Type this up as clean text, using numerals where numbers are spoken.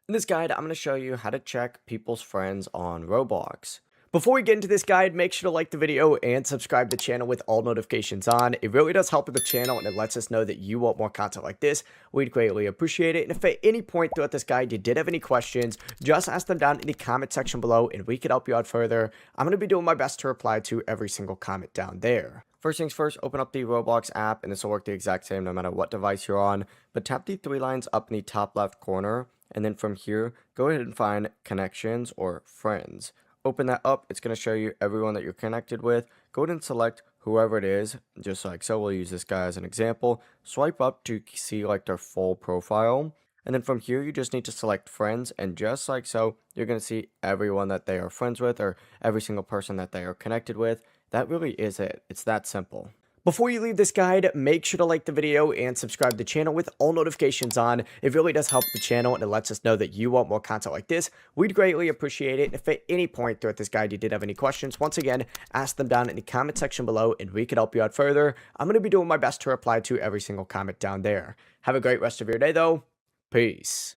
In this guide, I'm going to show you how to check people's friends on Roblox. Before we get into this guide, make sure to like the video and subscribe to the channel with all notifications on. It really does help with the channel and it lets us know that you want more content like this. We'd greatly appreciate it. And if at any point throughout this guide you did have any questions, just ask them down in the comment section below and we could help you out further. I'm going to be doing my best to reply to every single comment down there. First things first, open up the Roblox app and this will work the exact same no matter what device you're on. But tap the three lines up in the top left corner. And then from here, go ahead and find connections or friends. Open that up. It's going to show you everyone that you're connected with. Go ahead and select whoever it is, just like so. We'll use this guy as an example. Swipe up to see like their full profile. And then from here, you just need to select friends. And just like so, you're going to see everyone that they are friends with or every single person that they are connected with. That really is it. It's that simple. Before you leave this guide, make sure to like the video and subscribe to the channel with all notifications on. It really does help the channel and it lets us know that you want more content like this. We'd greatly appreciate it. And if at any point throughout this guide you did have any questions, once again, ask them down in the comment section below and we could help you out further. I'm going to be doing my best to reply to every single comment down there. Have a great rest of your day though. Peace.